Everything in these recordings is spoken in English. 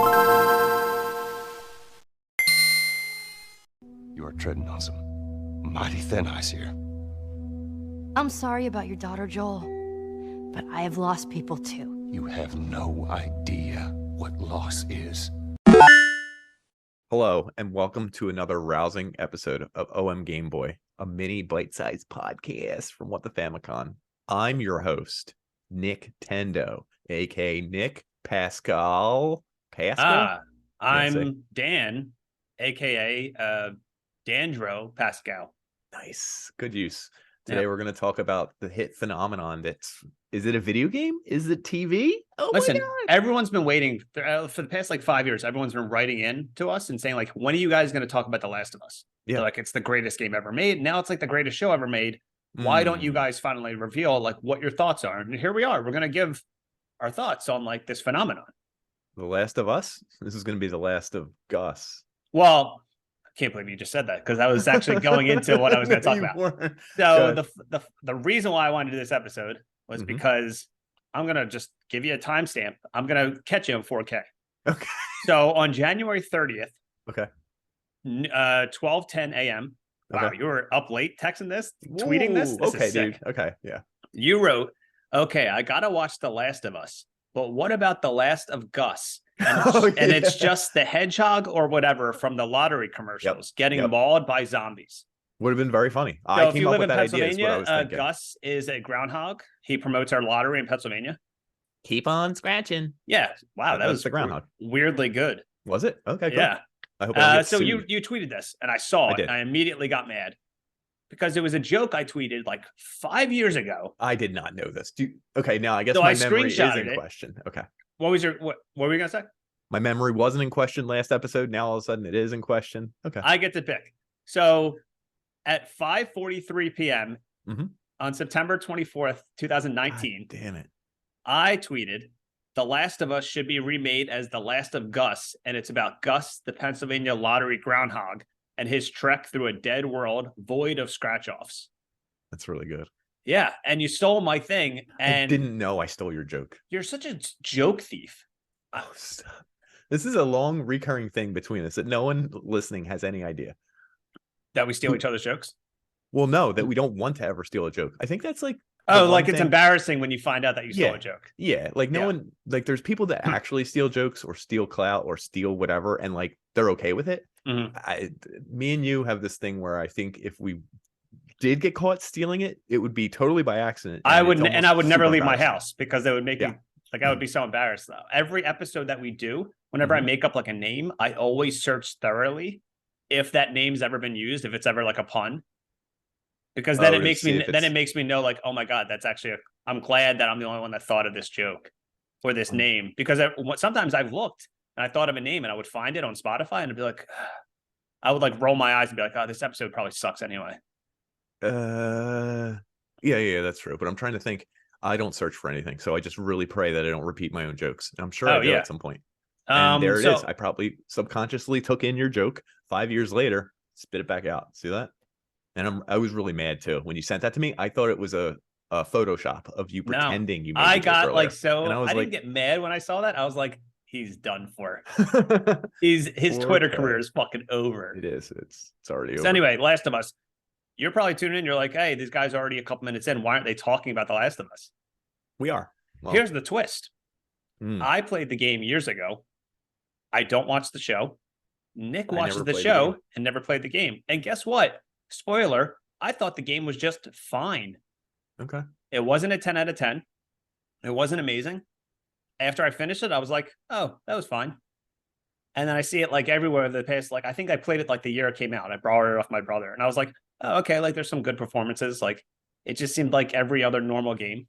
You are treading on some mighty thin ice here. I'm sorry about your daughter, Joel, but I have lost people too. You have no idea what loss is. Hello, and welcome to another rousing episode of OMGame Boy, a mini bite-sized podcast from What the Famicom. I'm your host, Nick Tendo, aka Nick Pascal. I'm Dan, aka Dandro Pascal. Nice. Good use. Today Yep. we're going to talk about the hit phenomenon is it a video game? Is it TV? Oh Listen, my God. everyone's been waiting for the past 5 years. Everyone's been writing in to us and saying when are you guys going to talk about The Last of Us? Yeah. They're it's the greatest game ever made. Now it's the greatest show ever made. Why don't you guys finally reveal what your thoughts are? And here we are. We're going to give our thoughts on this phenomenon. The Last of Us? This is going to be The Last of Gus. Well, I can't believe you just said that because I was actually going into what I was going to talk about. So the reason why I wanted to do this episode was because I'm going to just give you a timestamp. I'm going to catch you in 4K. Okay. So on January 30th, Okay. 12:10 a.m. Wow, Okay. you were up late texting this, tweeting this? This okay, is sick. dude. Okay, yeah. You wrote, okay, I got to watch The Last of Us, but what about The Last of Gus? And it's just the hedgehog or whatever from the lottery commercials getting mauled by zombies. Would have been very funny. So I if came you up live with in that idea. Is what I was Pennsylvania, thinking. Gus is a groundhog. He promotes our lottery in Pennsylvania. Keep on scratching. Yeah. Wow, that was the groundhog. Weirdly good. Was it? Okay, cool. Yeah. I hope I don't get So sued. you tweeted this and I saw I it. did. And I immediately got mad because it was a joke I tweeted 5 years ago. I did not know this. Okay, now I guess So my I memory is screenshotted in it. question. Okay. What were we gonna say? My memory wasn't in question last episode. Now all of a sudden it is in question. Okay. I get to pick. So at 5:43 p.m. Mhm. on September 24th, 2019, God damn it. I tweeted, The Last of Us should be remade as The Last of Gus, and it's about Gus, the Pennsylvania lottery groundhog, and his trek through a dead world void of scratch-offs. That's really good. Yeah, and you stole my thing, and I didn't know I stole your joke. you're such a joke thief. Oh, stop. This is a long recurring thing between us that no one listening has any idea. That we steal each other's jokes? Well, no, that we don't want to ever steal a joke. I think that's the Oh, one it's thing- embarrassing when you find out that you stole a joke. Yeah, no one, there's people that actually steal jokes or steal clout or steal whatever, and they're okay with it. Me and you have this thing where I think if we did get caught stealing it, it would be totally by accident. I would never super leave my embarrassing. house because it would make me I would be so embarrassed though. Every episode that we do, whenever I make up a name, I always search thoroughly if that name's ever been used, if it's ever a pun. Because then it makes me know oh my God, that's actually I'm glad that I'm the only one that thought of this joke or this name. Because sometimes I've looked and I thought of a name and I would find it on Spotify and I'd be I would roll my eyes and be oh, this episode probably sucks anyway. Yeah, that's true. But I'm trying to think. I don't search for anything, so I just really pray that I don't repeat my own jokes. And I'm sure I do at some point. And there it is. I probably subconsciously took in your joke 5 years later, spit it back out. See that? And I was really mad too when you sent that to me. I thought it was a Photoshop of you pretending you made I the joke got earlier. and I didn't get mad when I saw that. I was he's done for. His Twitter career is fucking over. It is. It's already over. So anyway, Last of Us. You're probably tuning in. You're hey, these guys are already a couple minutes in. Why aren't they talking about The Last of Us? We are. Well, here's the twist. I played the game years ago. I don't watch the show. Nick watches the show and never played the game. And guess what? Spoiler, I thought the game was just fine. Okay. It wasn't a 10 out of 10. It wasn't amazing. After I finished it, I was oh, that was fine. And then I see it everywhere the past, I think I played it the year it came out. I borrowed it off my brother. And I was oh, okay, there's some good performances. It just seemed like every other normal game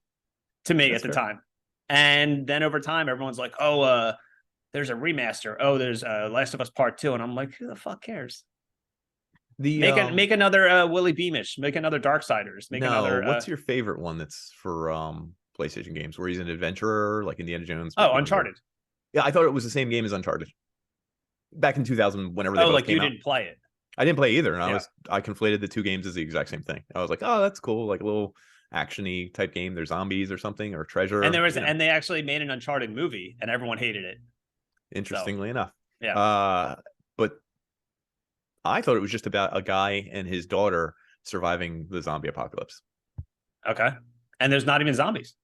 to me at the time. And then over time, everyone's oh, there's a remaster. Oh, there's Last of Us Part 2. And I'm who the fuck cares? Make another Willy Beamish. Make another Darksiders. Another. What's your favorite one that's for PlayStation games where he's an adventurer like Indiana Jones? Oh, Uncharted. Yeah, I thought it was the same game as Uncharted. Back in 2000, whenever they both came out. You didn't play it. I didn't play either, and I conflated the two games as the exact same thing. I was oh, that's cool, a little action-y type game. There's zombies or something or treasure. And and they actually made an Uncharted movie, and everyone hated it. Interestingly enough. Yeah. But I thought it was just about a guy and his daughter surviving the zombie apocalypse. Okay. And there's not even zombies.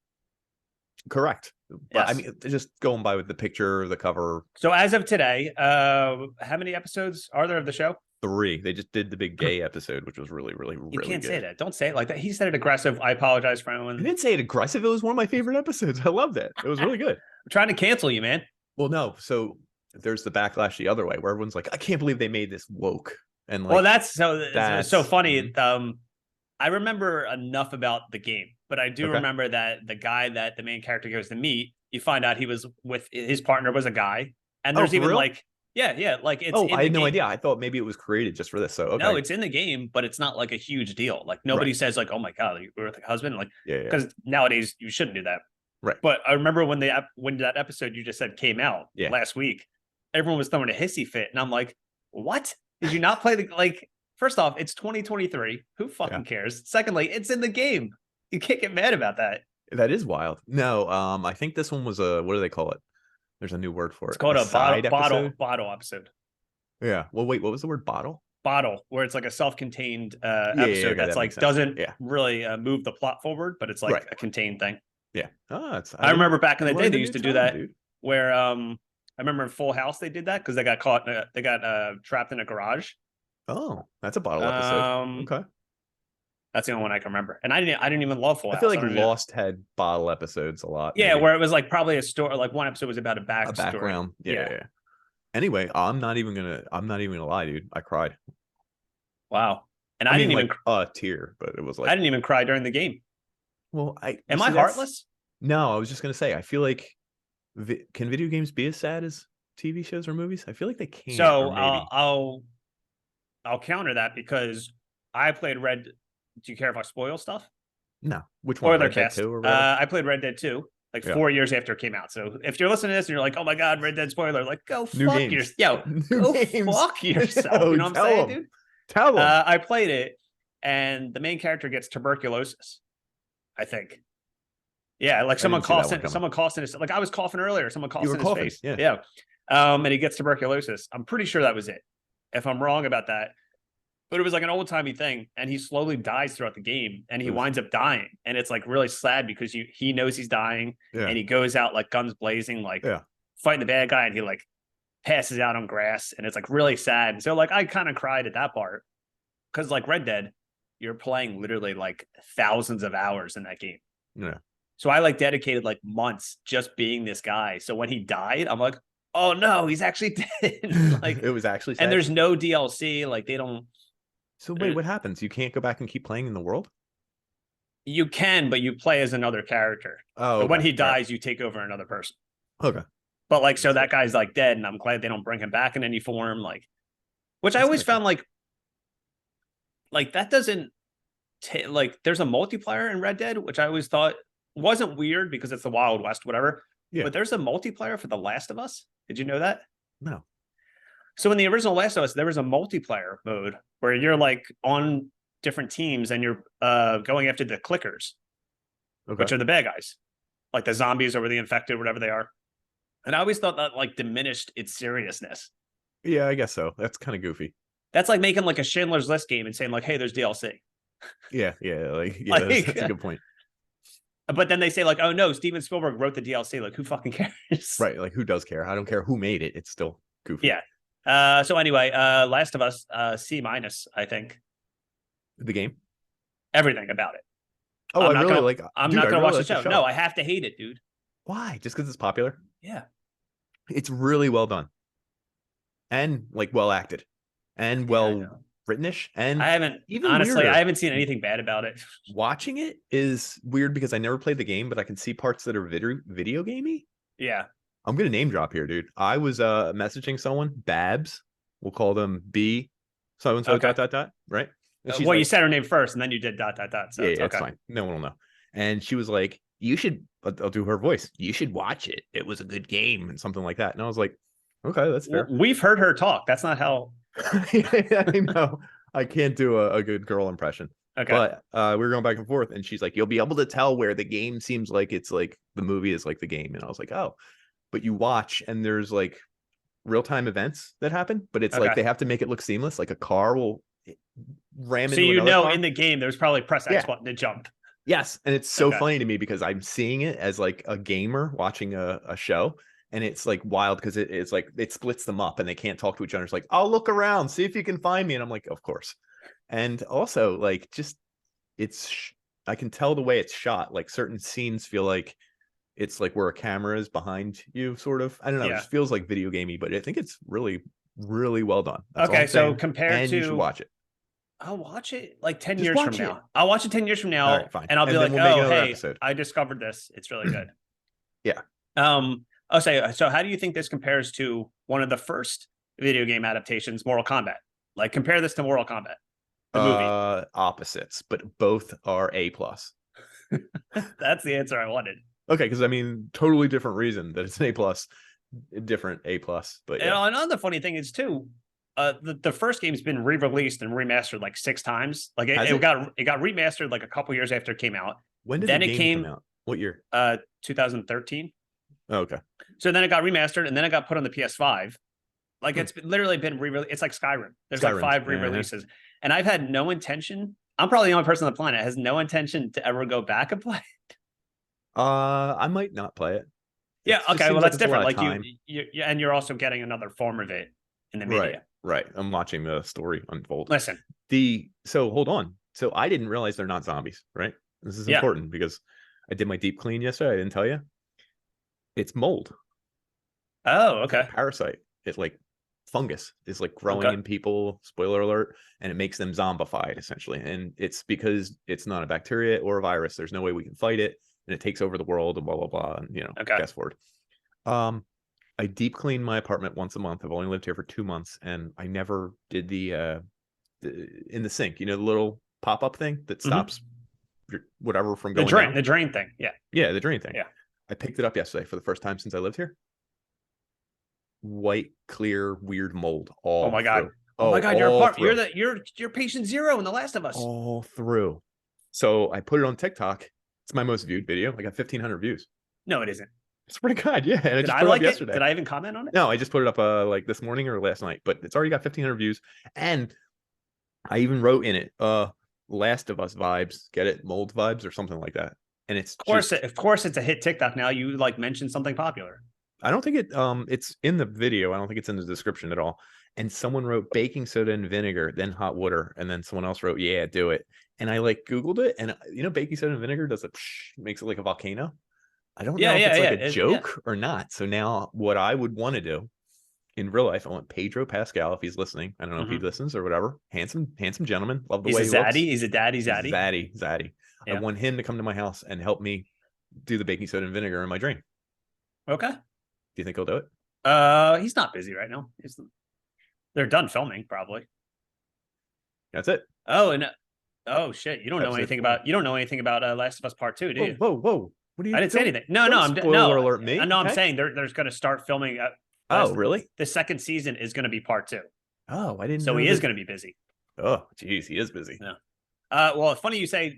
Correct. But Yes. I mean, just going by with the picture, the cover. So as of today, how many episodes are there of the show? 3. They just did the big gay episode, which was really, really, really You can't good. say that. Don't say it like that. He said it aggressive. I apologize for anyone. I didn't say it aggressive. It was one of my favorite episodes. I loved it. It was really good. I'm trying to cancel you, man. Well, no. So there's the backlash the other way, where everyone's like, I can't believe they made this woke. And like, Well, that's so funny. Mhm. I remember enough about the game, but I do remember that the guy that the main character goes to meet, you find out he was with his partner was a guy, and there's even real? like, like it's. I had no idea. I thought maybe it was created just for this. So okay. No, it's in the game, but it's not like a huge deal. Like nobody says like, oh my god, you're with a husband, like because nowadays you shouldn't do that. Right. But I remember when that episode you just said came out last week, everyone was throwing a hissy fit, and I'm like, what? Did you not play the like? First off, it's 2023. Who fucking cares? Secondly, it's in the game. You can't get mad about that. That is wild. No, I think this one was a, what do they call it? There's a new word for it. It's called a bottle episode. Yeah. Well, wait, what was the word? Bottle, where it's like a self-contained episode that's like doesn't really move the plot forward, but it's like a contained thing. Yeah. I remember back in the day they used to do that, dude. Where I remember in Full House they did that because they got caught. They got trapped in a garage. Oh, that's a bottle episode. Okay. That's the only one I can remember. And I didn't even love Full House. I feel like Lost had bottle episodes a lot. Yeah, maybe. Where it was like probably a story, like one episode was about a background. Yeah. Anyway, I'm not even gonna lie, dude. I cried. Wow. And I didn't even a tear, but it was like I didn't even cry during the game. Well, am I heartless? No, I was just gonna say I feel like can video games be as sad as TV shows or movies? I feel like they can. So I'll counter that because I played Red. Do you care if I spoil stuff? No. Which one? Red Dead 2 or whatever? I played Red Dead 2 like 4 years after it came out. So if you're listening to this and you're like, oh my god, Red Dead spoiler, like go fuck yourself. Go fuck yourself. You know what I'm saying, dude? Tell them. I played it, and the main character gets tuberculosis. I think. Yeah, like someone coughs in his, like I was coughing earlier. Someone coughs in his face. Yeah. And he gets tuberculosis. I'm pretty sure that was it. If I'm wrong about that. But it was like an old-timey thing, and he slowly dies throughout the game, and he winds up dying. And it's like really sad because he knows he's dying, and he goes out like guns blazing, like fighting the bad guy, and he like passes out on grass, and it's like really sad. And so like I kind of cried at that part because like Red Dead, you're playing literally like thousands of hours in that game. Yeah. So I like dedicated like months just being this guy. So when he died, I'm like, oh no, he's actually dead. Like it was actually sad. And there's no DLC. Like they don't. So wait, what happens? You can't go back and keep playing in the world? You can, but you play as another character. Oh, okay. But when he dies, you take over another person. Okay. But like, so that guy's like dead, and I'm glad they don't bring him back in any form. Like, which I always found like that doesn't like. There's a multiplayer in Red Dead, which I always thought wasn't weird because it's the Wild West, whatever. Yeah. But there's a multiplayer for The Last of Us. Did you know that? No. So in the original Last of Us, there was a multiplayer mode where you're like on different teams and you're going after the clickers, which are the bad guys, like the zombies or the infected, whatever they are. And I always thought that like diminished its seriousness. Yeah, I guess so. That's kind of goofy. That's like making like a Schindler's List game and saying like, hey, there's DLC. Yeah, that's a good point. But then they say like, oh no, Steven Spielberg wrote the DLC. Like, who fucking cares? Right, like who does care? I don't care who made it. It's still goofy. Yeah. So anyway, Last of Us, C-, I think. The game? Everything about it. Oh, I'm not gonna watch the show. No, I have to hate it, dude. Why? Just because it's popular? Yeah. It's really well done. And like well acted. And well writtenish. And I haven't I haven't seen anything bad about it. Watching it is weird because I never played the game, but I can see parts that are video gamey. Yeah. I'm gonna name drop here, dude. I was messaging someone, Babs. We'll call them B. So and so dot, right? Well, you said her name first, and then you did ... So yeah, it's fine. No one will know. And she was like, "You should." I'll do her voice. You should watch it. It was a good game, and something like that. And I was like, "Okay, that's fair." We've heard her talk. That's not how. I know. I can't do a good girl impression. Okay. But we were going back and forth, and she's like, "You'll be able to tell where the game seems like it's like the movie is like the game." And I was like, "Oh." But you watch and there's like real-time events that happen, but it's like they have to make it look seamless. Like a car will ram into another car. In the game, there's probably press X button to jump. Yes, and it's so funny to me because I'm seeing it as like a gamer watching a show, and it's like wild because it's like it splits them up and they can't talk to each other. It's like, I'll look around, see if you can find me, and I'm like, of course. And also, like, just I can tell the way it's shot. Like certain scenes feel like it's like where a camera is behind you, sort of. I don't know. It just feels like video gamey, but I think it's really, really well done. That's so compared to, you should watch it. I'll watch it like 10 years from now. I'll watch it 10 years from now, fine. And I'll be like, oh, hey, I discovered this. It's really good. Yeah. I'll say, so how do you think this compares to one of the first video game adaptations, Mortal Kombat? Like, compare this to Mortal Kombat, the movie. Opposites, but both are A+. That's the answer I wanted. Okay, because I mean, totally different reason that it's an A+, different A+. But yeah. And another funny thing is too, the first game's been re-released and remastered like 6 times. Like it got remastered like a couple years after it came out. When did the game come out? What year? 2013. Oh, okay. So then it got remastered and then it got put on the PS5. Like it's literally been re-released. It's like Skyrim. There's like 5 re-releases, and I've had no intention. I'm probably the only person on the planet that has no intention to ever go back and play it. I might not play it. Yeah. Okay. Well, that's different. Like you, and you're also getting another form of it in the media. Right. I'm watching the story unfold. Listen. So hold on. So I didn't realize they're not zombies, right? This is important because I did my deep clean yesterday. I didn't tell you. It's mold. Oh, okay. It's a parasite. It's like fungus is like growing in people. Spoiler alert. And it makes them zombified essentially. And it's because it's not a bacteria or a virus. There's no way we can fight it. And it takes over the world and blah, blah, blah. And, guess forward. I deep clean my apartment once a month. I've only lived here for 2 months. And I never did the in the sink, the little pop-up thing that stops whatever from going down. The drain thing. Yeah. Yeah, the drain thing. Yeah. I picked it up yesterday for the first time since I lived here. White, clear, weird mold. Oh my God. Oh my God. You're patient zero in The Last of Us. All through. So I put it on TikTok. It's my most viewed video. I got 1,500 views. No, it isn't. It's pretty good. Yeah. And Did I like it yesterday? Did I even comment on it? No, I just put it up like this morning or last night, but it's already got 1,500 views. And I even wrote in it, Last of Us vibes, get it? Mold vibes or something like that. And it's of course it's a hit TikTok now. You like mentioned something popular. I don't think it's in the video. I don't think it's in the description at all. And someone wrote baking soda and vinegar, then hot water. And then someone else wrote, yeah, do it. And I like Googled it. And baking soda and vinegar does makes it like a volcano. I don't know if it's like a joke or not. So now what I would want to do in real life, I want Pedro Pascal, if he's listening. I don't know if he listens or whatever. Handsome gentleman. Love the way he looks. He's a daddy zaddy. Zaddy. Yeah. I want him to come to my house and help me do the baking soda and vinegar in my drink. Okay. Do you think he'll do it? He's not busy right now. They're done filming, probably. That's it. Oh, and oh shit! You don't know anything about Last of Us Part 2, do you? Whoa! What do you? I didn't say anything. No, alert me. No, I'm saying there's going to start filming. Really? The second season is going to be Part 2. Oh, I didn't. So he is going to be busy. Oh, geez, he is busy. Yeah. Well, it's funny you say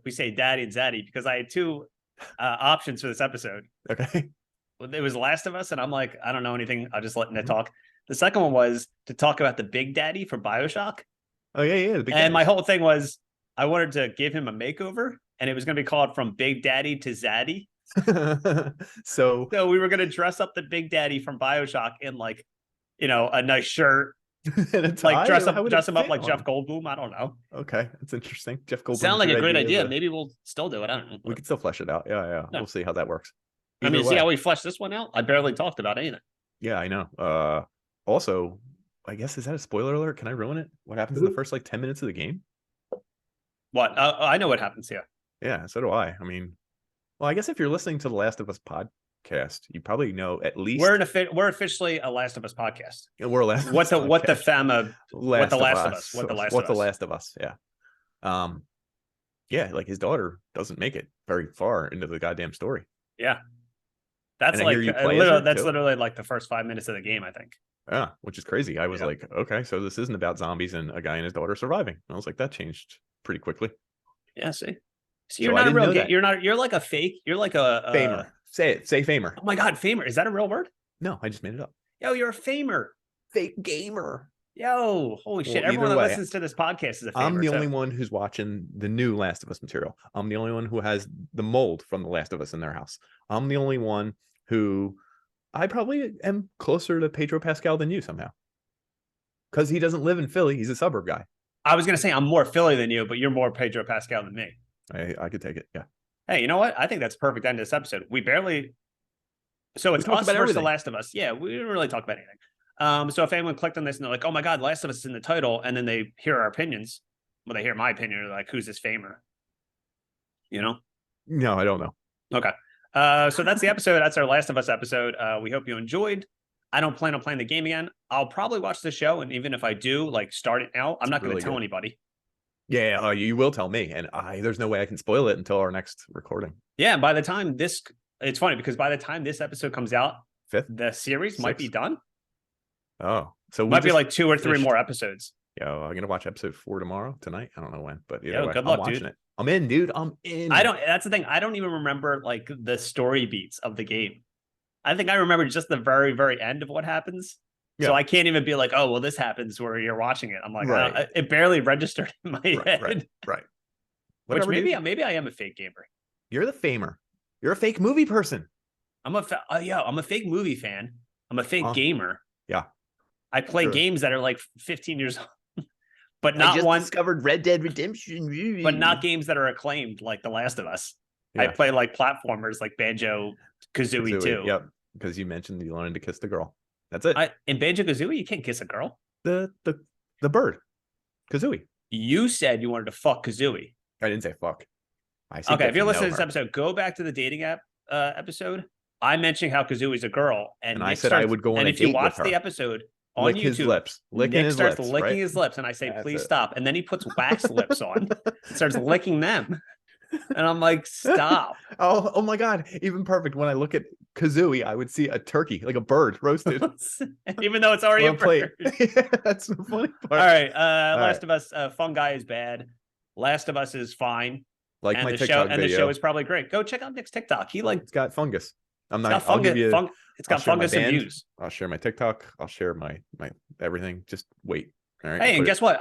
we say daddy and zaddy because I had 2 options for this episode. Okay. It was Last of Us, and I'm like, I don't know anything. I'll just let Ned talk. The second one was to talk about the Big Daddy from BioShock. Oh, yeah. The Big Daddy. And my whole thing was I wanted to give him a makeover, and it was going to be called From Big Daddy to Zaddy. So we were going to dress up the Big Daddy from BioShock in like, a nice shirt. Like dress him up like Jeff Goldblum. I don't know. Okay, that's interesting. Jeff Goldblum sound like a great idea. Maybe we'll still do it. I don't know. We could still flesh it out. Yeah. No. We'll see how that works. See how we fleshed this one out. I barely talked about anything. Yeah, I know. Also, I guess is that a spoiler alert? Can I ruin it? What happens in the first 10 minutes of the game? What? I know what happens here. Yeah, so do I. I mean, well, I guess if you're listening to the Last of Us podcast, you probably know at least we're officially a Last of Us podcast. Yeah, we're a Last. What the Last of Us? Yeah. Yeah, like his daughter doesn't make it very far into the goddamn story. Yeah. That's literally like the first 5 minutes of the game, I think. Yeah, which is crazy. I was like, okay, so this isn't about zombies and a guy and his daughter surviving. I was like, that changed pretty quickly. Yeah, see. So you're not a real game. You're like a fake. You're like a famer. Say famer. Oh my God, famer. Is that a real word? No, I just made it up. Yo, you're a famer. Fake gamer. Yo, holy shit. Everyone that listens to this podcast is a famer. I'm the only one who's watching the new Last of Us material. I'm the only one who has the mold from The Last of Us in their house. I'm the only one who I probably am closer to Pedro Pascal than you somehow. Because he doesn't live in Philly. He's a suburb guy. I was going to say I'm more Philly than you, but you're more Pedro Pascal than me. I could take it. Yeah. Hey, you know what? I think that's perfect end to this episode. So it's us versus The Last of Us. Yeah, we didn't really talk about anything. So if anyone clicked on this and they're like, oh my God, Last of Us is in the title, and then they hear our opinions, well, they hear my opinion, they're like, who's this famer? You know? No, I don't know. Okay. So that's the episode. That's our Last of Us episode. We hope you enjoyed. I don't plan on playing the game again. I'll probably watch the show, and even if I do, like, start it now, I'm not going to tell anybody. Yeah, you will tell me, and there's no way I can spoil it until our next recording. Yeah, by the time it's funny because by the time this episode comes out, the series might be done. Oh, so might be like 2 or 3 more episodes. Yo, I'm gonna watch episode 4 tonight. I don't know when, but either way, good luck, dude. It. I'm in, dude. I'm in. That's the thing. I don't even remember like the story beats of the game. I think I remember just the very, very end of what happens. Yeah. So I can't even be like, oh, well, this happens where you're watching it. I'm like, it barely registered in my head. Right. Whatever, which maybe I am a fake gamer. You're the famer. You're a fake movie person. I'm a fake movie fan. I'm a fake gamer. Yeah. I play games that are like 15 years old, but I just discovered Red Dead Redemption, but not games that are acclaimed like The Last of Us. Yeah. I play like platformers like Banjo Kazooie too. Yep, because you mentioned you wanted to kiss the girl. That's it. In Banjo Kazooie, you can't kiss a girl. The bird, Kazooie. You said you wanted to fuck Kazooie. I didn't say fuck. Okay, if you're listening to this episode, go back to the dating app episode. I mentioned how Kazooie's a girl, and I said I would go on a date with her. And if you watch the episode on YouTube, his lips. Nick starts licking his lips, and I say, please stop. And then he puts wax lips on, starts licking them. And I'm like, stop. Oh my God. Even perfect. When I look at Kazooie, I would see a turkey, like a bird roasted. Even though it's already a bird. Yeah, that's the funny part. All right. Last of Us, Fungi is bad. Last of Us is fine. Like and my TikTok video. And the show is probably great. Go check out Nick's TikTok. It's got fungus. It's got fungus and views. I'll share my TikTok. I'll share my everything. Just wait. All right. Hey, and guess what?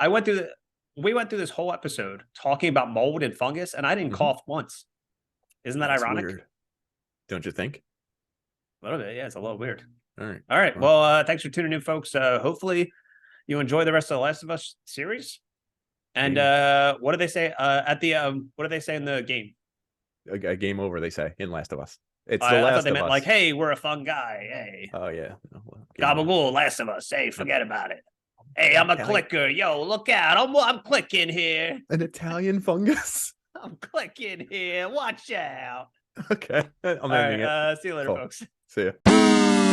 We went through this whole episode talking about mold and fungus, and I didn't cough once. Isn't that ironic? Weird. Don't you think? A little bit, yeah. It's a little weird. All right. Well, thanks for tuning in, folks. Hopefully, you enjoy the rest of the Last of Us series. And what do they say what do they say in the game? A game over, they say in Last of Us. It's the Last I thought they meant like, hey, we're a fun guy. Hey. Oh yeah. Gabagool, Last of Us. Hey, forget about it. Hey, I'm a clicker. Yo, look out. I'm clicking here. An Italian fungus? I'm clicking here. Watch out. Okay. I'm ending it. See you later, folks. See ya.